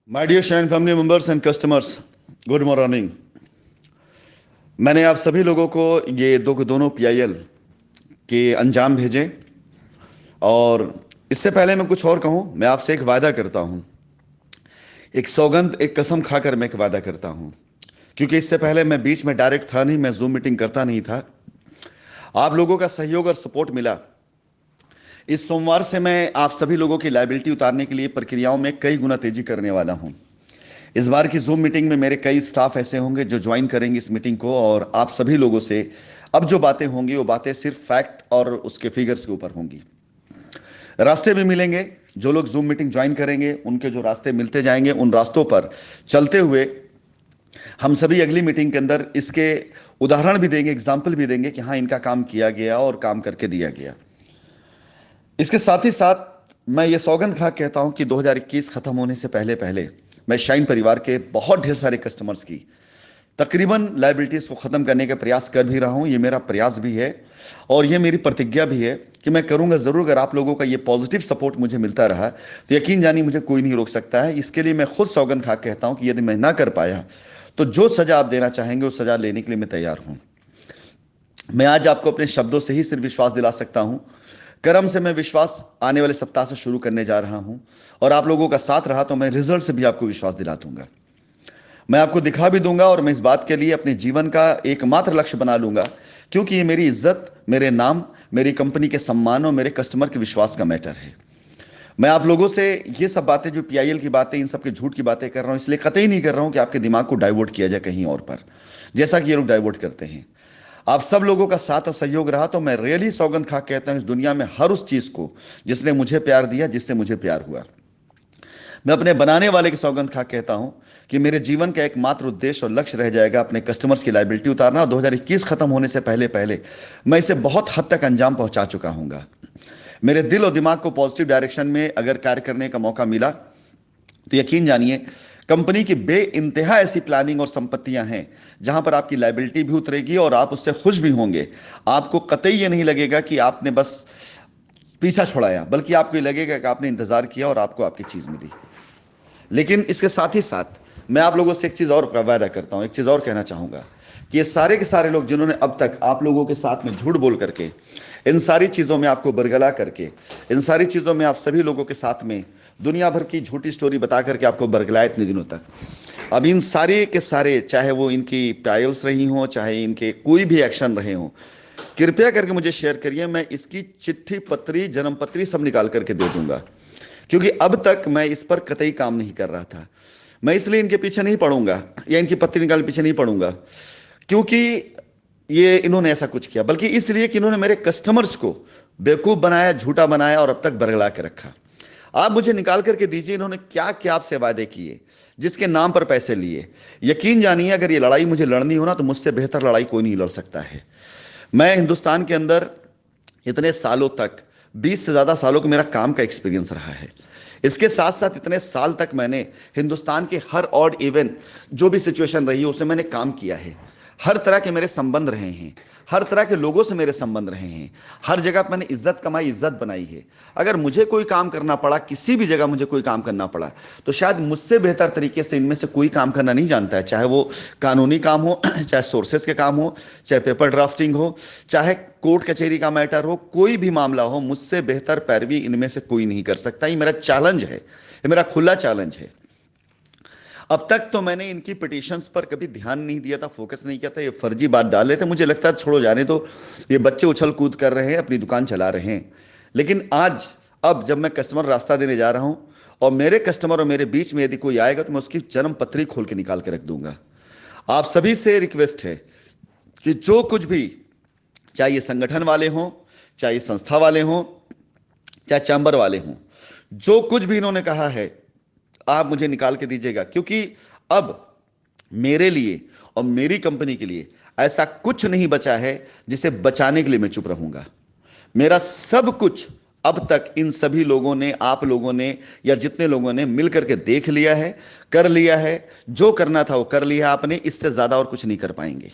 My dear Shine family members and customers, good morning. मैंने आप सभी लोगों को ये दोनों पीआईएल के अंजाम भेजे। और इससे पहले मैं कुछ और कहूं, मैं आपसे एक वादा करता हूं, एक सौगंध, एक कसम खाकर मैं एक वादा करता हूं। क्योंकि इससे पहले मैं बीच में डायरेक्ट था नहीं, मैं जूम मीटिंग करता नहीं था। आप लोगों का सहयोग और सपोर्ट मिला। इस सोमवार से मैं आप सभी लोगों की लायबिलिटी उतारने के लिए प्रक्रियाओं में कई गुना तेजी करने वाला हूं। इस बार की जूम मीटिंग में मेरे कई स्टाफ ऐसे होंगे जो ज्वाइन करेंगे इस मीटिंग को, और आप सभी लोगों से अब जो बातें होंगी वो बातें सिर्फ फैक्ट और उसके फिगर्स के ऊपर होंगी। रास्ते भी मिलेंगे। जो लोग जूम मीटिंग ज्वाइन करेंगे उनके जो रास्ते मिलते जाएंगे, उन रास्तों पर चलते हुए हम सभी अगली मीटिंग के अंदर इसके उदाहरण भी देंगे, एग्जाम्पल भी देंगे कि हाँ, इनका काम किया गया और काम करके दिया गया। इसके साथ ही साथ मैं ये सौगंध खा कहता हूं कि 2021 खत्म होने से पहले पहले मैं शाइन परिवार के बहुत ढेर सारे कस्टमर्स की तकरीबन लाइबिलिटीज को खत्म करने का प्रयास कर भी रहा हूं। ये मेरा प्रयास भी है और ये मेरी प्रतिज्ञा भी है कि मैं करूंगा जरूर। अगर आप लोगों का ये पॉजिटिव सपोर्ट मुझे मिलता रहा तो यकीन जानिए मुझे कोई नहीं रोक सकता है। इसके लिए मैं खुद सौगंध खा कहता हूं कि यदि मैं ना कर पाया तो जो सजा आप देना चाहेंगे उस सजा लेने के लिए मैं तैयार हूं। मैं आज आपको अपने शब्दों से ही सिर्फ विश्वास दिला सकता हूं। कर्म से मैं विश्वास आने वाले सप्ताह से शुरू करने जा रहा हूं, और आप लोगों का साथ रहा तो मैं रिजल्ट से भी आपको विश्वास दिला दूंगा। मैं आपको दिखा भी दूंगा और मैं इस बात के लिए अपने जीवन का एकमात्र लक्ष्य बना लूंगा, क्योंकि ये मेरी इज्जत, मेरे नाम, मेरी कंपनी के सम्मान और मेरे कस्टमर के विश्वास का मैटर है। मैं आप लोगों से ये सब बातें, जो पीआईएल की बातें, इन सब के झूठ की बातें कर रहा हूं, इसलिए कतई नहीं कर रहा हूं कि आपके दिमाग को डाइवर्ट किया जाए कहीं और पर, जैसा कि ये लोग डाइवर्ट करते हैं। आप सब लोगों का साथ और सहयोग रहा तो मैं रियली सौगंध खा कहता हूं इस दुनिया में हर उस चीज को जिसने मुझे प्यार दिया, जिससे मुझे प्यार हुआ। मैं अपने बनाने वाले की सौगंध खा कहता हूं कि मेरे जीवन का एकमात्र उद्देश्य और लक्ष्य रह जाएगा अपने कस्टमर्स की लायबिलिटी उतारना, और 2021 खत्म होने से पहले पहले मैं इसे बहुत हद तक अंजाम पहुंचा चुका हूंगा। मेरे दिल और दिमाग को पॉजिटिव डायरेक्शन में अगर कार्य करने का मौका मिला तो यकीन जानिए कंपनी की बे इंतहा ऐसी प्लानिंग और संपत्तियां हैं जहां पर आपकी लायबिलिटी भी उतरेगी और आप उससे खुश भी होंगे। आपको कतई ये नहीं लगेगा कि आपने बस पीछा छुड़ाया, बल्कि आपको ये लगेगा कि आपने इंतजार किया और आपको आपकी चीज मिली। लेकिन इसके साथ ही साथ मैं आप लोगों से एक चीज और का वादा करता हूं, एक चीज और कहना चाहूंगा कि ये सारे के सारे लोग जिन्होंने अब तक आप लोगों के साथ में झूठ बोल करके, इन सारी चीजों में आपको बरगला करके, इन सारी चीजों में आप सभी लोगों के साथ में दुनिया भर की झूठी स्टोरी बता करके आपको बरगलाया इतने दिनों तक, अब इन सारे के सारे, चाहे वो इनकी पायल्स रही हों, चाहे इनके कोई भी एक्शन रहे हों, कृपया करके मुझे शेयर करिए। मैं इसकी चिट्ठी, पत्री, जन्म पत्री सब निकाल करके दे दूंगा, क्योंकि अब तक मैं इस पर कतई काम नहीं कर रहा था। मैं इसलिए इनके पीछे नहीं पड़ूंगा या इनकी पत्नी निकालने पीछे नहीं पड़ूंगा क्योंकि ये इन्होंने ऐसा कुछ किया, बल्कि इसलिए कि इन्होंने मेरे कस्टमर्स को बेवकूफ बनाया, झूठा बनाया और अब तक बरगला के रखा। आप मुझे निकाल करके दीजिए इन्होंने क्या क्या आपसे वादे किए, जिसके नाम पर पैसे लिए। यकीन जानिए अगर ये लड़ाई मुझे लड़नी हो ना तो मुझसे बेहतर लड़ाई कोई नहीं लड़ सकता है। मैं हिंदुस्तान के अंदर इतने सालों तक, 20 से ज्यादा सालों का मेरा काम का एक्सपीरियंस रहा है। इसके साथ साथ इतने साल तक मैंने हिंदुस्तान के हर ऑड इवन जो भी सिचुएशन रही है उसमें मैंने काम किया है। हर तरह के मेरे संबंध रहे हैं, हर तरह के लोगों से मेरे संबंध रहे हैं, हर जगह पर मैंने इज्जत कमाई, इज्जत बनाई है। अगर मुझे कोई काम करना पड़ा, किसी भी जगह मुझे कोई काम करना पड़ा, तो शायद मुझसे बेहतर तरीके से इनमें से कोई काम करना नहीं जानता है। चाहे वो कानूनी काम हो, चाहे सोर्सेस के काम हो, चाहे पेपर ड्राफ्टिंग हो, चाहे कोर्ट कचहरी का मैटर हो, कोई भी मामला हो, मुझसे बेहतर पैरवी इनमें से कोई नहीं कर सकता। ये मेरा चैलेंज है, ये मेरा खुला चैलेंज है। अब तक तो मैंने इनकी पिटीशंस पर कभी ध्यान नहीं दिया था, फोकस नहीं किया था। ये फर्जी बात डाल रहे थे, मुझे लगता है छोड़ो जाने तो, ये बच्चे उछल कूद कर रहे हैं, अपनी दुकान चला रहे हैं। लेकिन आज, अब जब मैं कस्टमर रास्ता देने जा रहा हूं और मेरे कस्टमर और मेरे बीच में यदि कोई आएगा तो मैं उसकी जन्म पत्री खोल के निकाल के रख दूंगा। आप सभी से रिक्वेस्ट है कि जो कुछ भी, चाहे ये संगठन वाले हों, चाहे ये संस्था वाले हों, चाहे चैम्बर वाले हों, जो कुछ भी इन्होंने कहा है आप मुझे निकाल के दीजिएगा, क्योंकि अब मेरे लिए और मेरी कंपनी के लिए ऐसा कुछ नहीं बचा है जिसे बचाने के लिए मैं चुप रहूंगा। मेरा सब कुछ अब तक इन सभी लोगों ने, आप लोगों ने या जितने लोगों ने मिलकर के देख लिया है, कर लिया है। जो करना था वो कर लिया आपने, इससे ज्यादा और कुछ नहीं कर पाएंगे।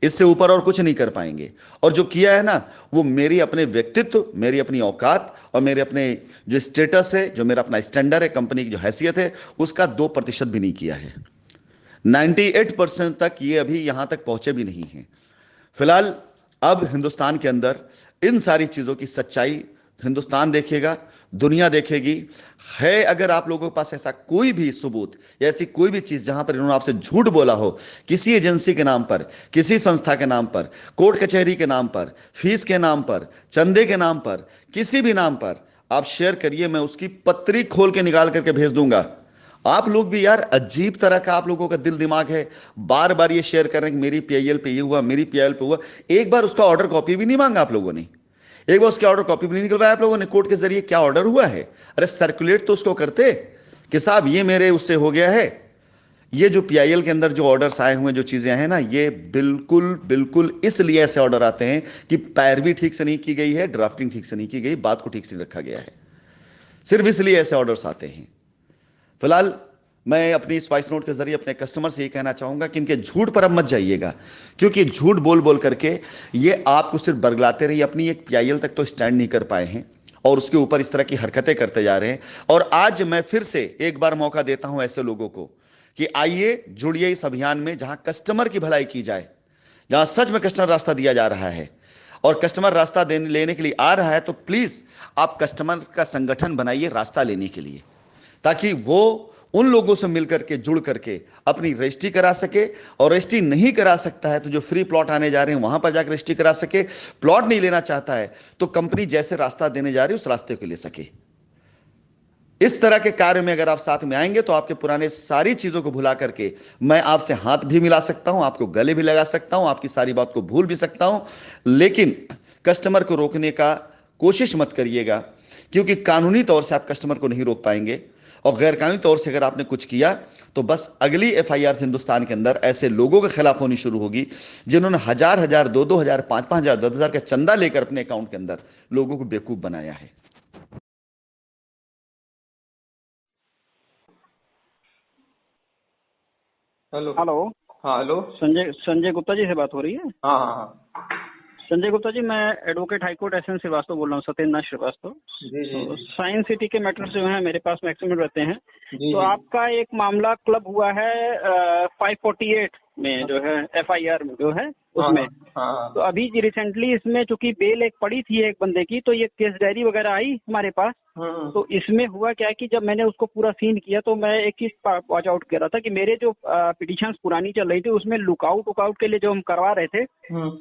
इससे ऊपर और कुछ नहीं कर पाएंगे। और जो किया है ना, वो मेरी अपने व्यक्तित्व, मेरी अपनी औकात और मेरे अपने जो स्टेटस है, जो मेरा अपना स्टैंडर्ड है, कंपनी की जो हैसियत है, उसका 2% भी नहीं किया है। 98% तक ये अभी यहां तक पहुंचे भी नहीं हैं। फिलहाल अब हिंदुस्तान के अंदर इन सारी चीजों की सच्चाई हिंदुस्तान देखेगा, दुनिया देखेगी। है अगर आप लोगों के पास ऐसा कोई भी सबूत या ऐसी कोई भी चीज जहां पर इन्होंने आपसे झूठ बोला हो, किसी एजेंसी के नाम पर, किसी संस्था के नाम पर, कोर्ट कचहरी के नाम पर, फीस के नाम पर, चंदे के नाम पर, किसी भी नाम पर, आप शेयर करिए, मैं उसकी पत्री खोल के निकाल करके भेज दूंगा। आप लोग भी यार अजीब तरह का आप लोगों का दिल दिमाग है, बार बार ये शेयर कर रहे हैं कि मेरी पीआईएल पे ये हुआ, मेरी पीआईएल पे हुआ। एक बार उसका ऑर्डर कॉपी भी नहीं मांगा आप लोगों ने, एक बार उसके ऑर्डर कॉपी भी नहीं निकलवाया आप लोगों ने कोर्ट के जरिए, क्या ऑर्डर हुआ है। अरे सर्कुलेट तो उसको करते कि साहब ये मेरे उससे हो गया है। ये जो पीआईएल के अंदर जो ऑर्डर्स आए हुए, जो चीजें हैं ना, ये बिल्कुल बिल्कुल इसलिए ऐसे ऑर्डर आते हैं कि पैरवी ठीक से नहीं की गई है, ड्राफ्टिंग ठीक से नहीं की गई, बात को ठीक से नहीं रखा गया है। सिर्फ इसलिए ऐसे ऑर्डर्स आते हैं। फिलहाल मैं अपनी इस वॉइस नोट के जरिए अपने कस्टमर से ये कहना चाहूंगा कि इनके झूठ पर अब मत जाइएगा, क्योंकि झूठ बोल बोल करके ये आपको सिर्फ बरगलाते रहिए, अपनी एक पीआईएल तक तो स्टैंड नहीं कर पाए हैं और उसके ऊपर इस तरह की हरकतें करते जा रहे हैं। और आज मैं फिर से एक बार मौका देता हूं ऐसे लोगों को कि आइए जुड़िए इस अभियान में, जहां कस्टमर की भलाई की जाए, जहां सच में कस्टमर रास्ता दिया जा रहा है। और कस्टमर रास्ता देने लेने के लिए आ रहा है तो प्लीज आप कस्टमर का संगठन बनाइए रास्ता लेने के लिए, ताकि वो उन लोगों से मिलकर के, जुड़ करके अपनी रजिस्ट्री करा सके। और रजिस्ट्री नहीं करा सकता है तो जो फ्री प्लॉट आने जा रहे हैं वहां पर जाकर रजिस्ट्री करा सके। प्लॉट नहीं लेना चाहता है तो कंपनी जैसे रास्ता देने जा रही है उस रास्ते को ले सके। इस तरह के कार्य में अगर आप साथ में आएंगे तो आपके पुराने सारी चीजों को भुला करके मैं आपसे हाथ भी मिला सकता हूं, आपको गले भी लगा सकता हूं, आपकी सारी बात को भूल भी सकता हूं। लेकिन कस्टमर को रोकने का कोशिश मत करिएगा, क्योंकि कानूनी तौर से आप कस्टमर को नहीं रोक पाएंगे। और गैर कानूनी तौर से अगर आपने कुछ किया तो बस अगली एफआईआर हिंदुस्तान के अंदर ऐसे लोगों के खिलाफ होनी शुरू होगी जिन्होंने हजार हजार, 2-2 हजार, 5-5 हजार, 10-10 का चंदा लेकर अपने अकाउंट के अंदर लोगों को बेवकूफ बनाया है। हेलो। हेलो। हाँ हेलो। संजय संजय गुप्ता जी से बात हो रही है? हाँ हाँ हाँ। संजय गुप्ता जी, मैं advocate high court S N Srivastava बोल रहा हूँ, सत्येंद्र श्रीवास्तव। जी जी तो जी साइंस सिटी के मैटर्स जो है मेरे पास मैक्सिमम रहते हैं। जी तो जी। आपका एक मामला क्लब हुआ है 548 में, जो है एफआईआर में जो है उसमें। हाँ हाँ तो अभी रिसेंटली इसमें चूंकि बेल एक पड़ी थी एक बंदे की, तो ये केस डायरी वगैरह आई हमारे पास। तो इसमें हुआ क्या कि जब मैंने उसको पूरा सीन किया तो मैं एक चीज वॉच आउट कर रहा था कि मेरे जो पिटिशंस पुरानी चल रही थी उसमें लुकआउट के लिए जो हम करवा रहे थे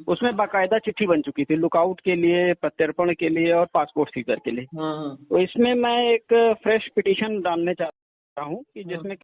उसमें बाकायदा चिट्ठी बन चुकी थी, लुकआउट के लिए, प्रत्यर्पण के लिए और पासपोर्ट सीजर के लिए। तो इसमें मैं एक फ्रेश पिटिशन डालने चाहता हूँ कि जिसमें